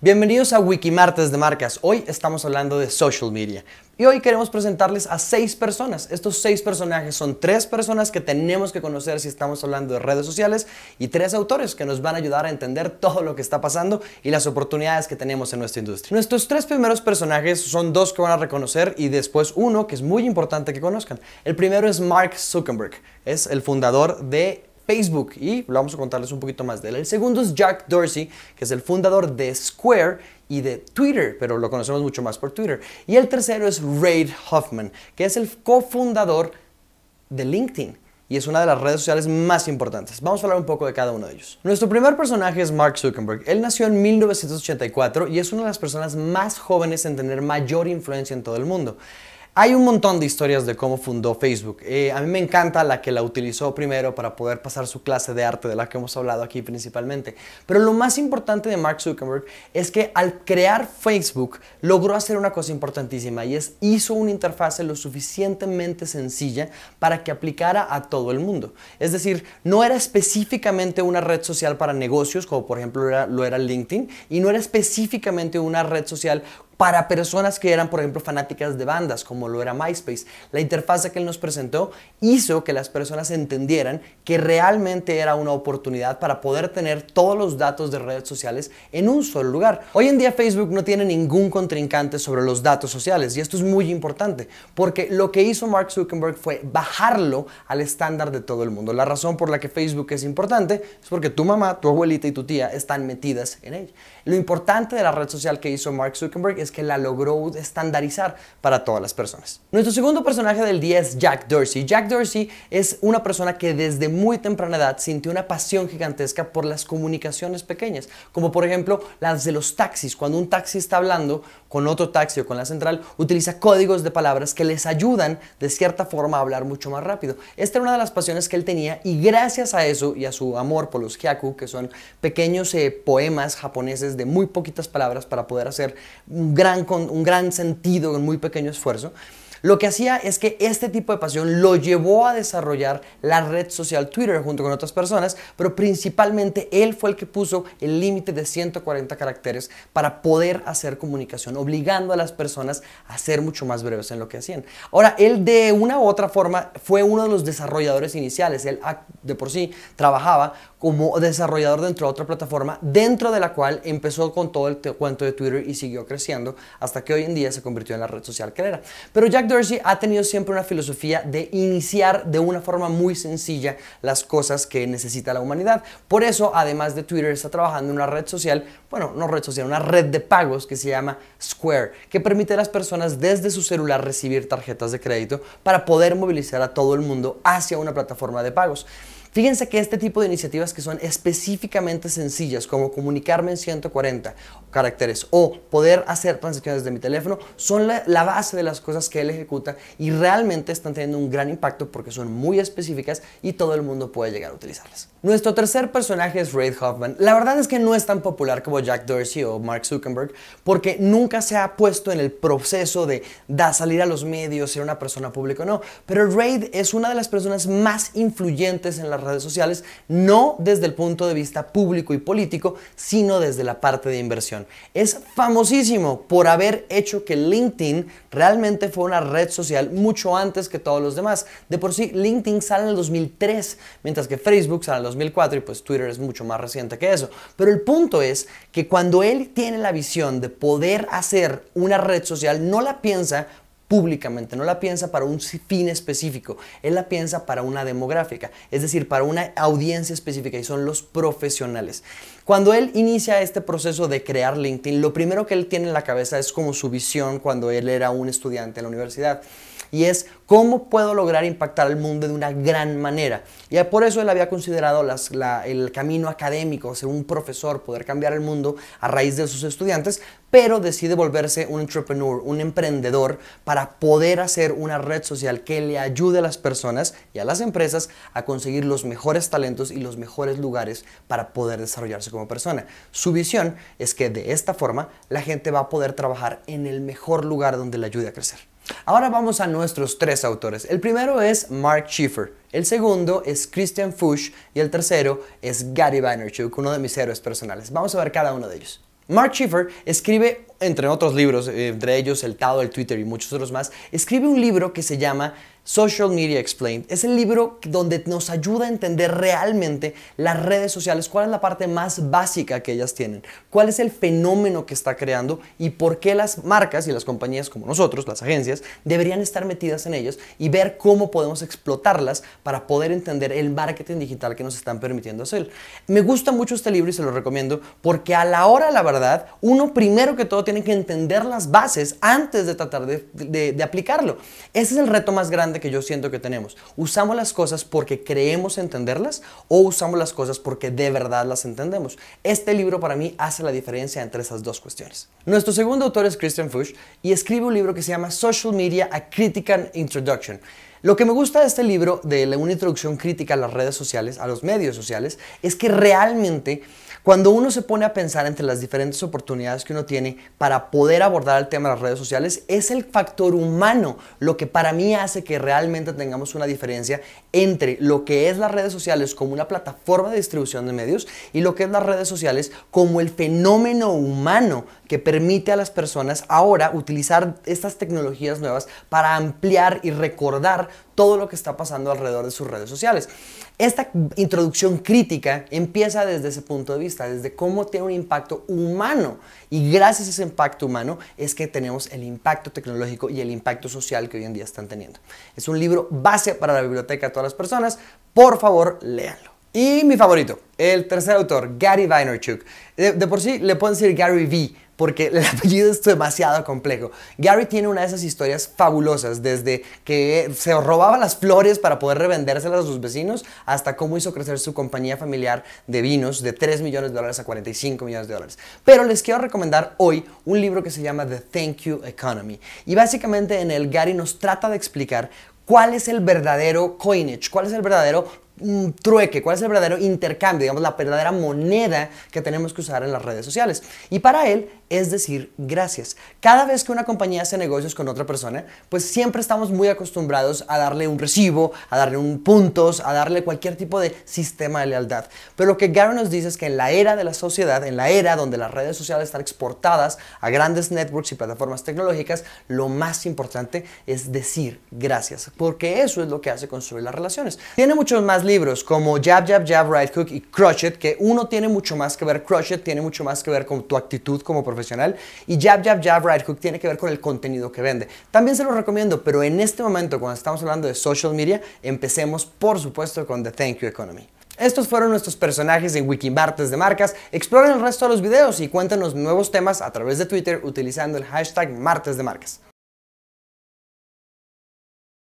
Bienvenidos a Wikimartes de Marcas. Hoy estamos hablando de social media y hoy queremos presentarles a 6 personas. Estos 6 personajes son 3 personas que tenemos que conocer si estamos hablando de redes sociales y 3 autores que nos van a ayudar a entender todo lo que está pasando y las oportunidades que tenemos en nuestra industria. Nuestros 3 primeros personajes son 2 que van a reconocer y después uno que es muy importante que conozcan. El primero es Mark Zuckerberg, es el fundador de Facebook y vamos a contarles un poquito más de él. El segundo es Jack Dorsey, que es el fundador de Square y de Twitter, pero lo conocemos mucho más por Twitter. Y el tercero es Reid Hoffman, que es el cofundador de LinkedIn y es una de las redes sociales más importantes. Vamos a hablar un poco de cada uno de ellos. Nuestro primer personaje es Mark Zuckerberg. Él nació en 1984 y es una de las personas más jóvenes en tener mayor influencia en todo el mundo. Hay un montón de historias de cómo fundó Facebook. A mí me encanta la que la utilizó primero para poder pasar su clase de arte, de la que hemos hablado aquí principalmente. Pero lo más importante de Mark Zuckerberg es que al crear Facebook logró hacer una cosa importantísima y hizo una interfaz lo suficientemente sencilla para que aplicara a todo el mundo. Es decir, no era específicamente una red social para negocios, como por ejemplo lo era LinkedIn, y no era específicamente una red social para personas que eran, por ejemplo, fanáticas de bandas, como lo era MySpace. La interfaz que él nos presentó hizo que las personas entendieran que realmente era una oportunidad para poder tener todos los datos de redes sociales en un solo lugar. Hoy en día Facebook no tiene ningún contrincante sobre los datos sociales y esto es muy importante porque lo que hizo Mark Zuckerberg fue bajarlo al estándar de todo el mundo. La razón por la que Facebook es importante es porque tu mamá, tu abuelita y tu tía están metidas en ella. Lo importante de la red social que hizo Mark Zuckerberg es que la logró estandarizar para todas las personas. Nuestro segundo personaje del día es Jack Dorsey. Jack Dorsey es una persona que desde muy temprana edad sintió una pasión gigantesca por las comunicaciones pequeñas, como por ejemplo las de los taxis. Cuando un taxi está hablando con otro taxi o con la central, utiliza códigos de palabras que les ayudan de cierta forma a hablar mucho más rápido. Esta era una de las pasiones que él tenía y gracias a eso y a su amor por los haiku, que son pequeños poemas japoneses de muy poquitas palabras para poder hacer un gran sentido con muy pequeño esfuerzo, lo que hacía es que este tipo de pasión lo llevó a desarrollar la red social Twitter junto con otras personas, pero principalmente él fue el que puso el límite de 140 caracteres para poder hacer comunicación, obligando a las personas a ser mucho más breves en lo que hacían. Ahora, él de una u otra forma fue uno de los desarrolladores iniciales. Él de por sí trabajaba como desarrollador dentro de otra plataforma, dentro de la cual empezó con todo el cuento de Twitter y siguió creciendo hasta que hoy en día se convirtió en la red social que era. Pero Jack Dorsey ha tenido siempre una filosofía de iniciar de una forma muy sencilla las cosas que necesita la humanidad. Por eso, además de Twitter, está trabajando en una red social, bueno, no red social, una red de pagos que se llama Square, que permite a las personas desde su celular recibir tarjetas de crédito para poder movilizar a todo el mundo hacia una plataforma de pagos. Fíjense que este tipo de iniciativas que son específicamente sencillas, como comunicarme en 140 caracteres o poder hacer transacciones de mi teléfono, son la base de las cosas que él ejecuta y realmente están teniendo un gran impacto porque son muy específicas y todo el mundo puede llegar a utilizarlas. Nuestro tercer personaje es Reid Hoffman. La verdad es que no es tan popular como Jack Dorsey o Mark Zuckerberg porque nunca se ha puesto en el proceso de salir a los medios, ser una persona pública, no. Pero Reid es una de las personas más influyentes en las redes sociales, no desde el punto de vista público y político, sino desde la parte de inversión. Es famosísimo por haber hecho que LinkedIn realmente fue una red social mucho antes que todos los demás. De por sí, LinkedIn sale en el 2003, mientras que Facebook sale en el 2004 y pues Twitter es mucho más reciente que eso. Pero el punto es que cuando él tiene la visión de poder hacer una red social, no la piensa públicamente, no la piensa para un fin específico, él la piensa para una demográfica, es decir, para una audiencia específica y son los profesionales. Cuando él inicia este proceso de crear LinkedIn, lo primero que él tiene en la cabeza es como su visión cuando él era un estudiante en la universidad. Y es cómo puedo lograr impactar al mundo de una gran manera. Y por eso él había considerado el camino académico, ser un profesor, poder cambiar el mundo a raíz de sus estudiantes, pero decide volverse un entrepreneur, un emprendedor, para poder hacer una red social que le ayude a las personas y a las empresas a conseguir los mejores talentos y los mejores lugares para poder desarrollarse como persona. Su visión es que de esta forma la gente va a poder trabajar en el mejor lugar donde le ayude a crecer. Ahora vamos a nuestros tres autores. El primero es Mark Schiffer, el segundo es Christian Fuchs y el tercero es Gary Vaynerchuk, uno de mis héroes personales. Vamos a ver cada uno de ellos. Mark Schiffer escribe, entre otros libros, entre ellos El Tao del Twitter y muchos otros más, escribe un libro que se llama Social Media Explained. Es el libro donde nos ayuda a entender realmente las redes sociales, cuál es la parte más básica que ellas tienen, cuál es el fenómeno que está creando y por qué las marcas y las compañías como nosotros, las agencias, deberían estar metidas en ellos y ver cómo podemos explotarlas para poder entender el marketing digital que nos están permitiendo hacer. Me gusta mucho este libro y se lo recomiendo porque a la hora, la verdad, uno primero que todo tiene que entender las bases antes de tratar de aplicarlo. Ese es el reto más grande que yo siento que tenemos. ¿Usamos las cosas porque creemos entenderlas o usamos las cosas porque de verdad las entendemos? Este libro para mí hace la diferencia entre esas dos cuestiones. Nuestro segundo autor es Christian Fuchs y escribe un libro que se llama Social Media: A Critical Introduction. Lo que me gusta de este libro, de una introducción crítica a las redes sociales, a los medios sociales, es que realmente cuando uno se pone a pensar entre las diferentes oportunidades que uno tiene para poder abordar el tema de las redes sociales, es el factor humano lo que para mí hace que realmente tengamos una diferencia entre lo que es las redes sociales como una plataforma de distribución de medios y lo que es las redes sociales como el fenómeno humano que permite a las personas ahora utilizar estas tecnologías nuevas para ampliar y recordar todo lo que está pasando alrededor de sus redes sociales. Esta introducción crítica empieza desde ese punto de vista, desde cómo tiene un impacto humano, y gracias a ese impacto humano es que tenemos el impacto tecnológico y el impacto social que hoy en día están teniendo. Es un libro base para la biblioteca de todas las personas. Por favor, léanlo. Y mi favorito, el tercer autor, Gary Vaynerchuk. De por sí le pueden decir Gary V, porque el apellido es demasiado complejo. Gary tiene una de esas historias fabulosas, desde que se robaba las flores para poder revendérselas a sus vecinos, hasta cómo hizo crecer su compañía familiar de vinos de $3 millones a $45 millones. Pero les quiero recomendar hoy un libro que se llama The Thank You Economy. Y básicamente en él Gary nos trata de explicar cuál es el verdadero coinage, cuál es el verdadero trueque, cuál es el verdadero intercambio, digamos, la verdadera moneda que tenemos que usar en las redes sociales. Y para él es decir gracias. Cada vez que una compañía hace negocios con otra persona, pues siempre estamos muy acostumbrados a darle un recibo, a darle un puntos, a darle cualquier tipo de sistema de lealtad. Pero lo que Gary nos dice es que en la era de la sociedad, en la era donde las redes sociales están exportadas a grandes networks y plataformas tecnológicas, lo más importante es decir gracias, porque eso es lo que hace construir las relaciones. Tiene muchos más libros como Jab, Jab, Jab, Right Hook y Crush It, que uno tiene mucho más que ver, Crush It tiene mucho más que ver con tu actitud como profesional, y Jab, Jab, Jab, Right Hook tiene que ver con el contenido que vende. También se lo recomiendo, pero en este momento, cuando estamos hablando de social media, empecemos por supuesto con The Thank You Economy. Estos fueron nuestros personajes en Wikimartes de Marcas. Exploren el resto de los videos y cuéntanos nuevos temas a través de Twitter utilizando el hashtag Martes de Marcas.